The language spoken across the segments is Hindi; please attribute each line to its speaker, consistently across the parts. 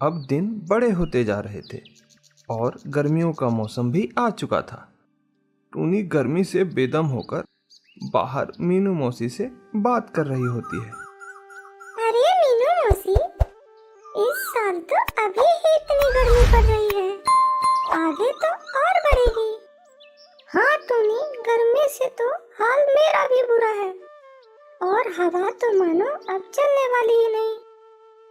Speaker 1: अब दिन बड़े होते जा रहे थे और गर्मियों का मौसम भी आ चुका था। टूनी गर्मी से बेदम होकर बाहर मीनू मौसी से बात कर रही होती है।
Speaker 2: अरे मीनू मौसी, इस साल तो अभी ही इतनी गर्मी पड़ रही है, आगे तो और बढ़ेगी। हाँ टूनी, गर्मी से तो हाल मेरा भी बुरा है और हवा तो मानो अब चलने वाली ही नहीं।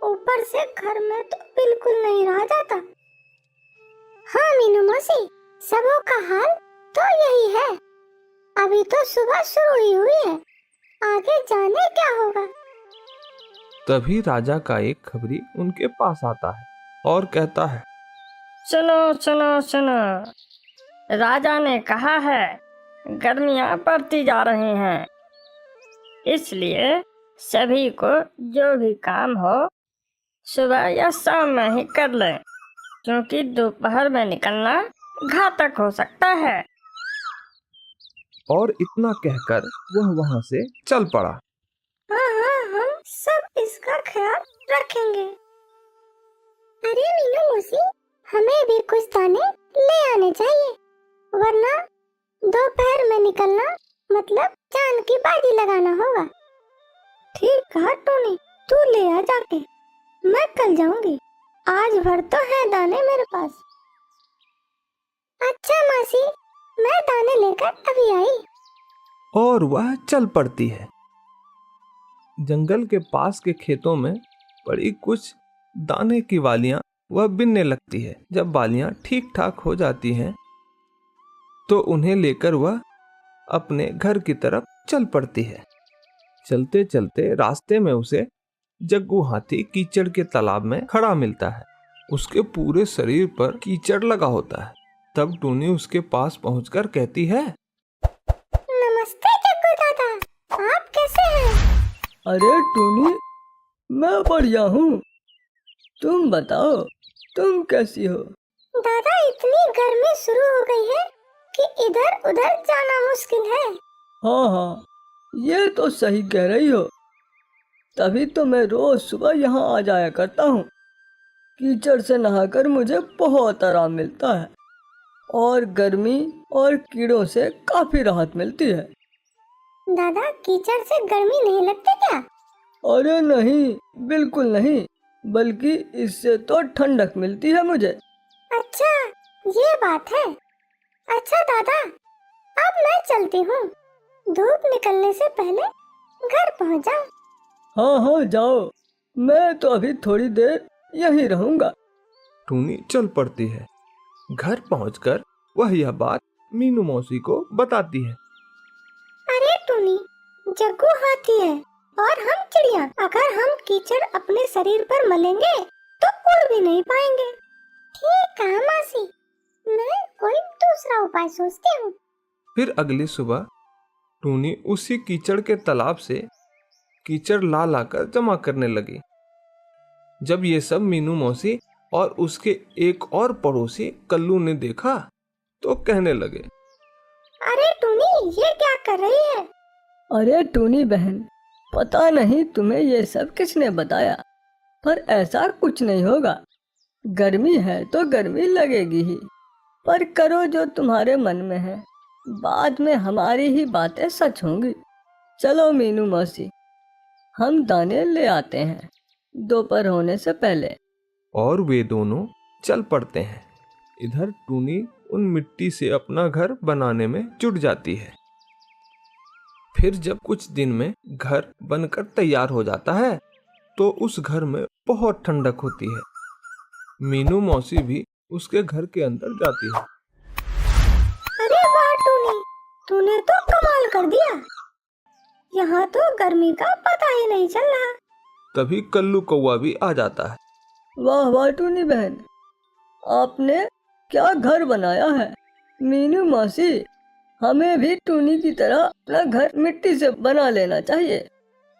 Speaker 2: ऊपर से घर में तो बिल्कुल नहीं रहा जाता। हाँ मीनू मौसी, सबों का हाल तो यही है। अभी तो सुबह शुरू ही हुई है, आगे जाने क्या होगा।
Speaker 1: तभी राजा का एक खबरी उनके पास आता है और कहता है,
Speaker 3: सुनो सुनो सुनो, राजा ने कहा है गर्मियां बढ़ती जा रही हैं, इसलिए सभी को जो भी काम हो सुबह या शाम में ही कर लें, क्योंकि दोपहर में निकलना घातक हो सकता है।
Speaker 1: और इतना कहकर वह वहां से चल पड़ा।
Speaker 2: हाँ हाँ, हम सब इसका ख्याल रखेंगे। अरे मीनू मौसी, हमें भी कुछ दाने ले आने चाहिए, वरना दोपहर में निकलना मतलब जान की बाजी लगाना होगा। ठीक कहा टोनी, तू ले आ जाके, मैं कल जाऊंगी। आज भर तो है दाने मेरे पास। अच्छा मासी, मैं दाने लेकर अभी आई।
Speaker 1: और वह चल पड़ती है। जंगल के पास के खेतों में पड़ी कुछ दाने की वालियां वह बिनने लगती है। जब वालियां ठीक ठाक हो जाती हैं तो उन्हें लेकर वह अपने घर की तरफ चल पड़ती है। चलते चलते रास्ते में उसे जग्गू हाथी कीचड़ के तालाब में खड़ा मिलता है। उसके पूरे शरीर पर कीचड़ लगा होता है। तब टूनी उसके पास पहुंचकर कहती है,
Speaker 2: नमस्ते जग्गू दादा, आप कैसे हैं?
Speaker 3: अरे टूनी, मैं बढ़िया हूँ, तुम बताओ तुम कैसी हो?
Speaker 2: दादा, इतनी गर्मी शुरू हो गई है कि इधर उधर जाना मुश्किल है।
Speaker 3: हाँ हाँ, ये तो सही कह रही हो, तभी तो मैं रोज सुबह यहाँ आ जाया करता हूँ। कीचड़ से नहाकर मुझे बहुत आराम मिलता है और गर्मी और कीड़ों से काफी राहत मिलती है।
Speaker 2: दादा, कीचड़ से गर्मी नहीं लगती क्या?
Speaker 3: अरे नहीं, बिल्कुल नहीं, बल्कि इससे तो ठंडक मिलती है मुझे।
Speaker 2: अच्छा, ये बात है। अच्छा दादा, अब मैं चलती हूँ, धूप निकलने से पहले घर पहुँच जाऊँ।
Speaker 3: हाँ हाँ जाओ, मैं तो अभी थोड़ी देर यहीं रहूंगा।
Speaker 1: टूनी चल पड़ती है। घर पहुंचकर वह यह बात मीनू मौसी को बताती है।
Speaker 2: अरे टूनी, जग्गू हाथी है और हम चिड़िया, अगर हम कीचड़ अपने शरीर पर मलेंगे तो उड़ भी नहीं पाएंगे। ठीक है मासी, मैं कोई दूसरा उपाय सोचती हूँ।
Speaker 1: फिर अगली सुबह टूनी उसी कीचड़ के तालाब से कीचड़ ला लाकर जमा करने लगी। जब ये सब मीनू मौसी और उसके एक और पड़ोसी कल्लू ने देखा तो कहने लगे,
Speaker 2: अरे टूनी, ये क्या कर रही है?
Speaker 3: अरे टूनी बहन, पता नहीं तुम्हें ये सब किसने बताया, पर ऐसा कुछ नहीं होगा। गर्मी है तो गर्मी लगेगी ही, पर करो जो तुम्हारे मन में है, बाद में हमारी ही बातें सच होंगी। चलो मीनू मौसी, हम दाने ले आते हैं दोपहर होने से पहले।
Speaker 1: और वे दोनों चल पड़ते हैं। इधर टूनी उन मिट्टी से अपना घर बनाने में जुट जाती है। फिर जब कुछ दिन में घर बनकर तैयार हो जाता है तो उस घर में बहुत ठंडक होती है। मीनू मौसी भी उसके घर के अंदर जाती है।
Speaker 2: अरे वाह टूनी, तूने तो कमाल कर दिया, यहाँ तो गर्मी का पता ही नहीं चल रहा।
Speaker 1: तभी कल्लू कौवा भी आ जाता है।
Speaker 3: वाह वाह टूनी बहन, आपने क्या घर बनाया है। मीनू मौसी, हमें भी टूनी की तरह अपना घर मिट्टी से बना लेना चाहिए।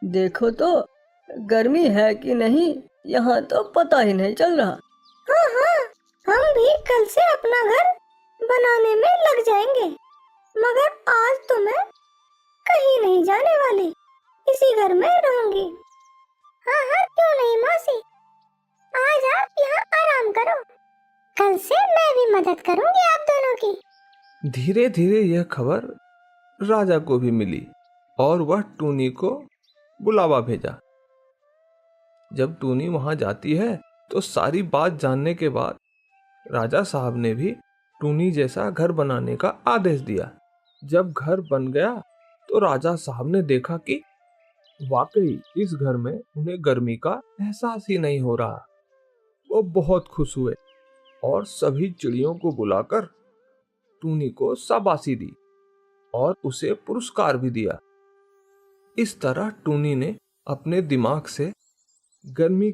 Speaker 3: देखो तो गर्मी है कि नहीं, यहाँ तो पता ही नहीं चल रहा।
Speaker 2: हाँ हाँ, हम भी कल से अपना घर बनाने में लग जाएंगे, मगर आज तो मैं कहीं नहीं जाने वाली, इसी घर में रहूंगी। हाँ हाँ, क्यों नहीं मौसी, आज आप यहाँ मदद करूंगी आप दोनों की।
Speaker 1: धीरे धीरे यह खबर राजा को भी मिली और वह टूनी को बुलावा भेजा। जब टूनी वहां जाती है तो सारी बात जानने के बाद राजा साहब ने भी टूनी जैसा घर बनाने का आदेश दिया। जब घर बन गया तो राजा साहब ने देखा कि वाकई इस घर में उन्हें गर्मी का एहसास ही नहीं हो रहा। वो बहुत खुश हुए और सभी चिड़ियों को बुलाकर टूनी को शाबाशी दी और उसे पुरस्कार भी दिया। इस तरह टूनी ने अपने दिमाग से गर्मी